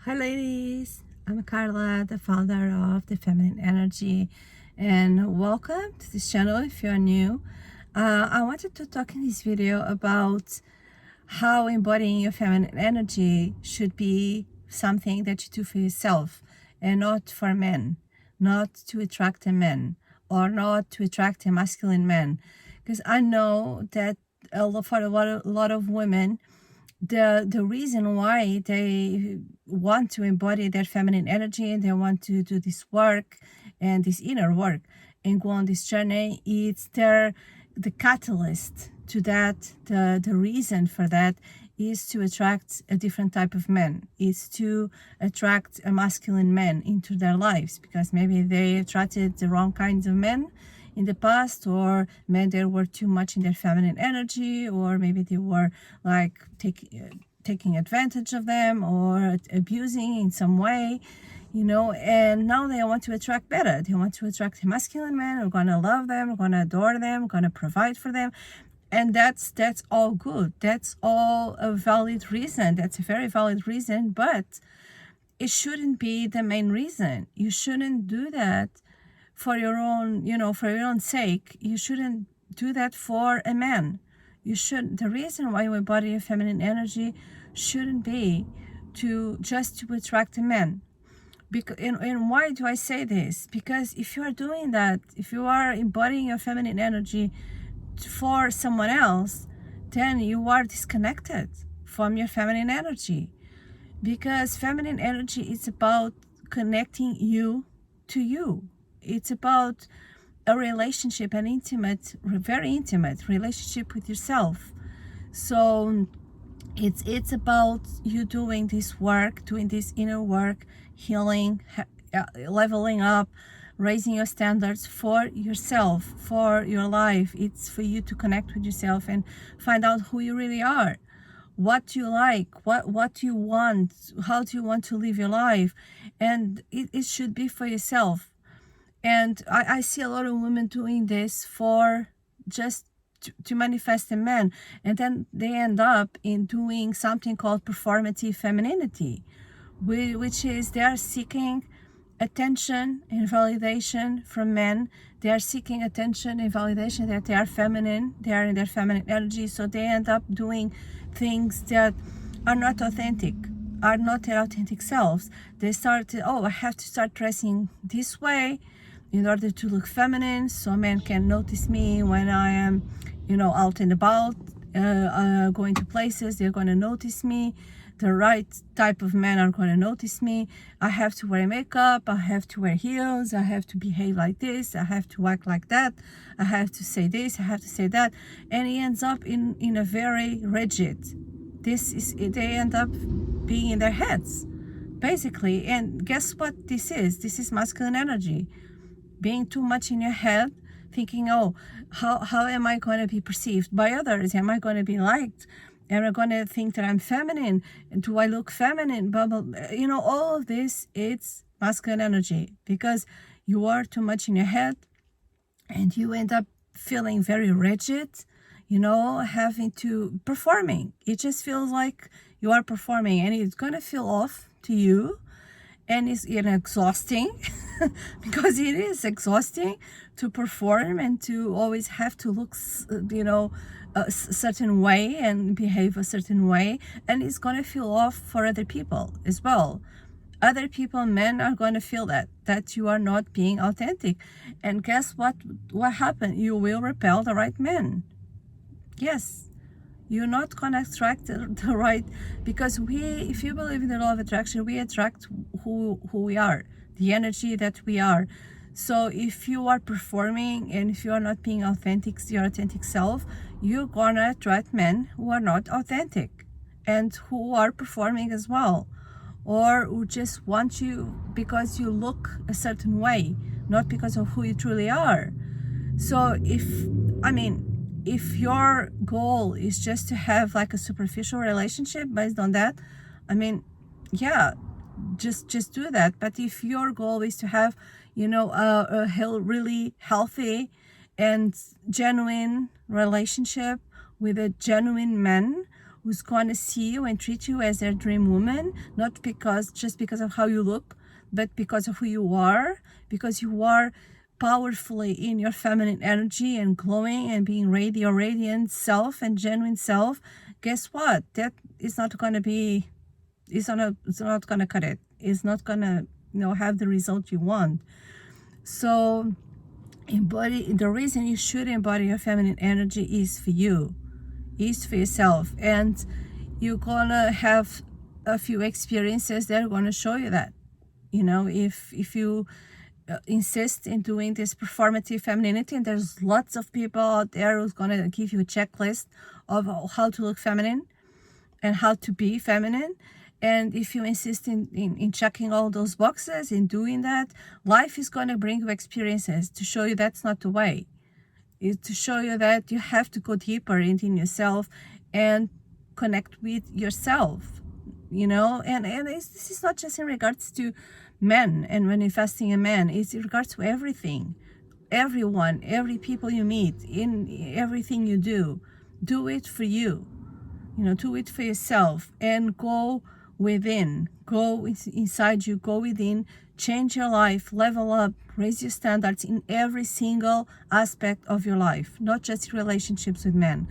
Hi, ladies. I'm Carla, the founder of the Feminine Energy, and welcome to this channel if you're new. I wanted to talk in this video about how embodying your feminine energy should be something that you do for yourself and not for men, not to attract a man or not to attract a masculine man. Because I know that for a lot of women, the reason why they want to embody their feminine energy and they want to do this work and this inner work and go on this journey, it's the catalyst to that. The reason for that is to attract a different type of man, is to attract a masculine man into their lives, because maybe they attracted the wrong kinds of men in the past, or men that were too much in their feminine energy, or maybe they were like taking advantage of them or abusing in some way, and now they want to attract better. They want to attract a masculine man who are going to love them, who are going to adore them, going to provide for them. And that's all good. That's all a valid reason. That's a very valid reason, but it shouldn't be the main reason. You shouldn't do that for your own sake. You shouldn't do that for a man. The reason why you embody your feminine energy shouldn't be to attract a man. And why do I say this? Because if you are doing that, if you are embodying your feminine energy for someone else, then you are disconnected from your feminine energy. Because feminine energy is about connecting you to you. It's about a relationship, an intimate, very intimate relationship with yourself. So it's about you doing this work, doing this inner work, healing, leveling up, raising your standards for yourself, for your life. It's for you to connect with yourself and find out who you really are, what you like, what you want, how do you want to live your life. And it should be for yourself. And I see a lot of women doing this for just to manifest a man, and then they end up in doing something called performative femininity, which is they are seeking attention and validation from men. They are seeking attention and validation that they are feminine, they are in their feminine energy, so they end up doing things that are not authentic, are not their authentic selves. They start, I have to start dressing this way in order to look feminine, so men can notice me when I am, out and about, going to places. They're going to notice me. The right type of men are going to notice me. I have to wear makeup. I have to wear heels. I have to behave like this. I have to act like that. I have to say this. I have to say that. And he ends up in a very rigid. They end up being in their heads, basically. And guess what this is? This is masculine energy. Being too much in your head, thinking, how am I going to be perceived by others? Am I going to be liked? Am I going to think that I'm feminine? Do I look feminine? Blah, blah, blah. All of this, it's masculine energy, because you are too much in your head and you end up feeling very rigid, having to performing. It just feels like you are performing, and it's going to feel off to you. And it's exhausting because it is exhausting to perform and to always have to look, a certain way and behave a certain way. And it's going to feel off for other people as well. Other people, men, are going to feel that you are not being authentic. And guess what happened? You will repel the right men. Yes. You're not going to attract the right, because if you believe in the law of attraction, we attract who we are, the energy that we are. So if you are performing and if you are not being authentic, your authentic self, you're going to attract men who are not authentic and who are performing as well, or who just want you because you look a certain way, not because of who you truly are. So if your goal is just to have like a superficial relationship based on that, yeah, just do that. But if your goal is to have, a really healthy and genuine relationship with a genuine man who's going to see you and treat you as their dream woman, not just because of how you look, but because of who you are, because you are powerfully in your feminine energy and glowing and being your radiant self and genuine self. Guess what? That is not going to be, it's not going to cut it. It's not going to, have the result you want. So the reason you should embody your feminine energy is for you, is for yourself. And you're gonna have a few experiences that are gonna show you that. If you insist in doing this performative femininity, and there's lots of people out there who's gonna give you a checklist of how to look feminine and how to be feminine. And if you insist in checking all those boxes, in doing that, life is going to bring you experiences to show you that's not the way. It's to show you that you have to go deeper in yourself and connect with yourself, And this is not just in regards to men and manifesting a man. It's in regards to everything, everyone, every people you meet, in everything you do. Do it for you. Do it for yourself and go within, go inside you, go within, change your life, level up, raise your standards in every single aspect of your life, not just relationships with men.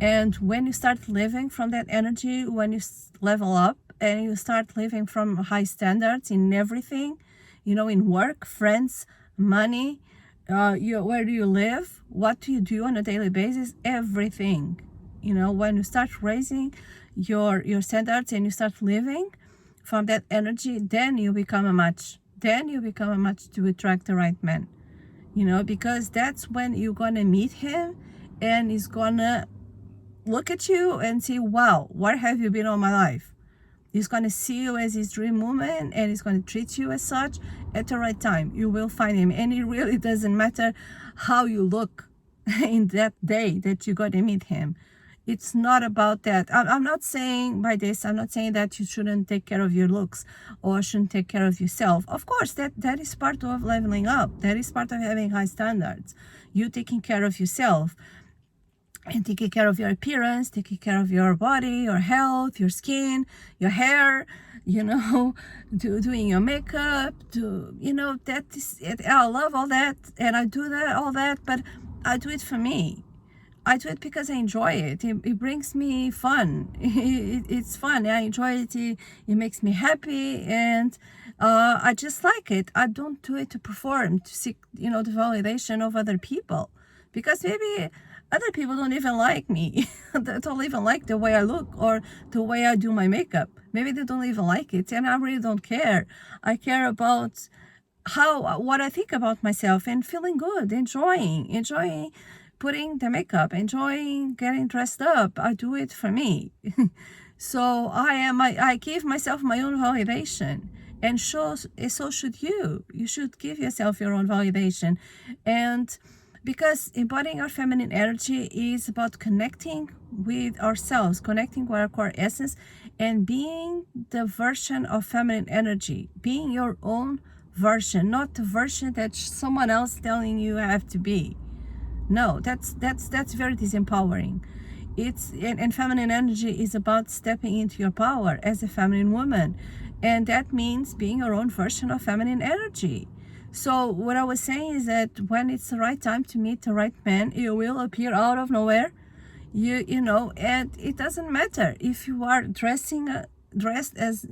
And when you start living from that energy, when you level up and you start living from high standards in everything, in work, friends, money, where do you live, what do you do on a daily basis, everything. When you start raising your standards and you start living from that energy, then you become a match. Then you become a match to attract the right man. Because that's when you're gonna meet him and he's gonna look at you and say, wow, where have you been all my life? He's gonna see you as his dream woman and he's gonna treat you as such. At the right time, you will find him. And it really doesn't matter how you look in that day that you're gonna meet him. It's not about that. I'm not saying by this, I'm not saying that you shouldn't take care of your looks or shouldn't take care of yourself. Of course, that is part of leveling up. That is part of having high standards. You taking care of yourself and taking care of your appearance, taking care of your body, your health, your skin, your hair, doing your makeup, that is, I love all that and I do all that, but I do it for me. I do it because I enjoy it. It brings me fun. It's fun. I enjoy it. It makes me happy, and I just like it. I don't do it to perform, to seek, the validation of other people, because maybe other people don't even like me. They don't even like the way I look or the way I do my makeup. Maybe they don't even like it, and I really don't care. I care about what I think about myself and feeling good, enjoying putting the makeup, enjoying getting dressed up. I do it for me. So I give myself my own validation, and so should you. You should give yourself your own validation. And because embodying our feminine energy is about connecting with ourselves, connecting with our core essence, and being the version of feminine energy, being your own version, not the version that someone else telling you have to be. No, that's very disempowering. And feminine energy is about stepping into your power as a feminine woman, and that means being your own version of feminine energy. So what I was saying is that when it's the right time to meet the right man, you will appear out of nowhere. And it doesn't matter if you are dressed as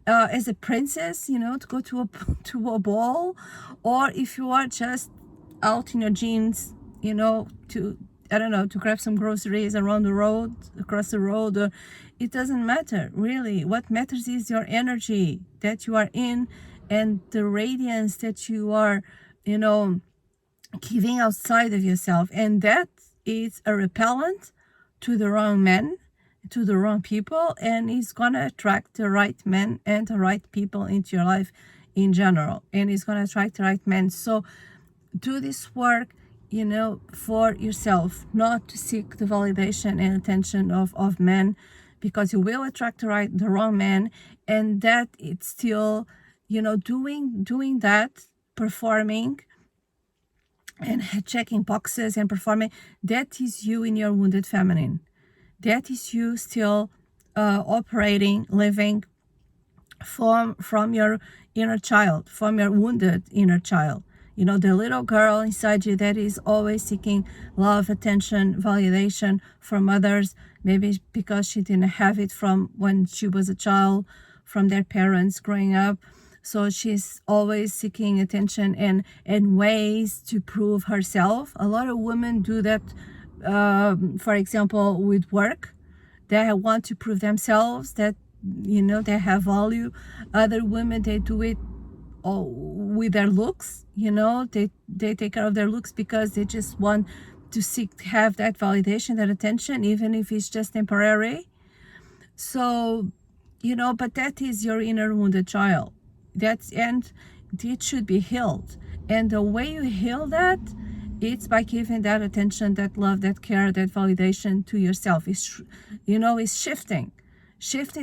as a princess, to go to a ball, or if you are just out in your jeans, to grab some groceries across the road, or it doesn't matter really. What matters is your energy that you are in and the radiance that you are, giving outside of yourself. And that is a repellent to the wrong men, to the wrong people, and it's gonna attract the right men and the right people into your life in general, and it's gonna attract the right men. So do this work, for yourself, not to seek the validation and attention of men, because you will attract the wrong man. And that it's still, doing that, performing and checking boxes and performing, that is you in your wounded feminine. That is you still operating, living from your inner child, from your wounded inner child. You know, the little girl inside you that is always seeking love, attention, validation from others, maybe because she didn't have it from when she was a child, from their parents growing up. So she's always seeking attention and ways to prove herself. A lot of women do that, for example, with work. They want to prove themselves that, you know, they have value. Other women, they do it with their looks. You know, they take care of their looks because they just want to have that validation, that attention, even if it's just temporary. So, you know, but that is your inner wounded child. And it should be healed. And the way you heal that, it's by giving that attention, that love, that care, that validation to yourself. It's, you know, it's shifting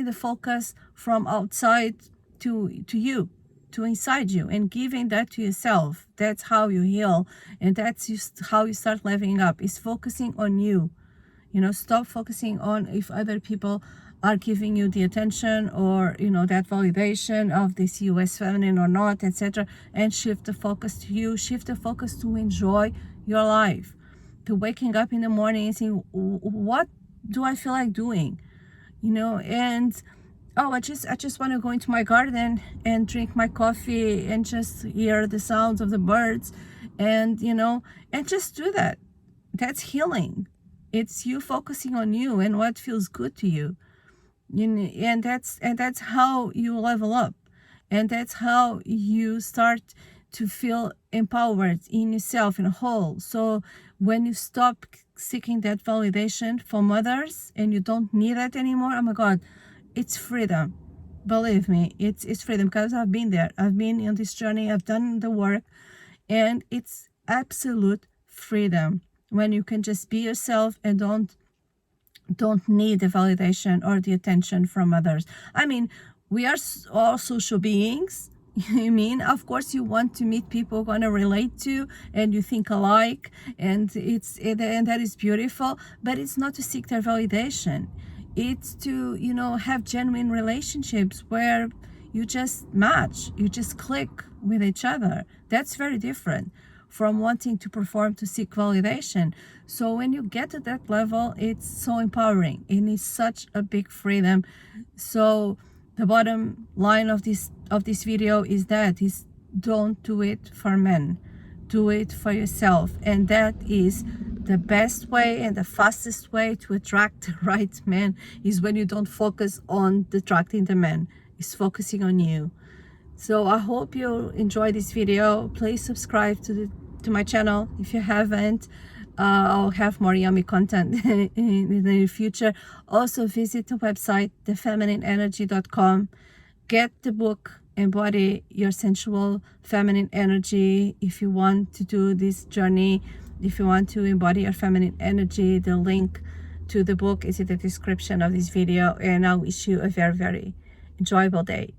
the focus from outside to you, to inside you, and giving that to yourself. That's how you heal, and that's just how you start leveling up. Is focusing on you. You know, stop focusing on if other people are giving you the attention or, you know, that validation of this you as feminine or not, etc., and shift the focus to you. Shift the focus to enjoy your life, to waking up in the morning and saying, what do I feel like doing? You know, and oh, I just want to go into my garden and drink my coffee and just hear the sounds of the birds, and, you know, and just do that. That's healing. It's you focusing on you and what feels good to you. You know, and that's how you level up, and that's how you start to feel empowered in yourself and whole. So when you stop seeking that validation from others and you don't need it anymore, oh my God, it's freedom. Believe me, it's freedom, because I've been there. I've been on this journey. I've done the work, and it's absolute freedom when you can just be yourself and don't need the validation or the attention from others. I mean, we are all social beings. I mean, of course, you want to meet people you're gonna relate to and you think alike, and that is beautiful. But it's not to seek their validation. It's to, you know, have genuine relationships where you just match, you just click with each other. That's very different from wanting to perform to seek validation. So when you get to that level, it's so empowering and it's such a big freedom. So the bottom line of this video is don't do it for men, do it for yourself. And that is the best way and the fastest way to attract the right man, is when you don't focus on attracting the man, is focusing on you. So I hope you enjoy this video. Please subscribe to my channel if you haven't. I'll have more yummy content in the near future. Also visit the website thefeminine.energy.com. Get the book Embody Your Sensual Feminine Energy if you want to do this journey. If you want to embody your feminine energy, the link to the book is in the description of this video. And I wish you a very, very enjoyable day.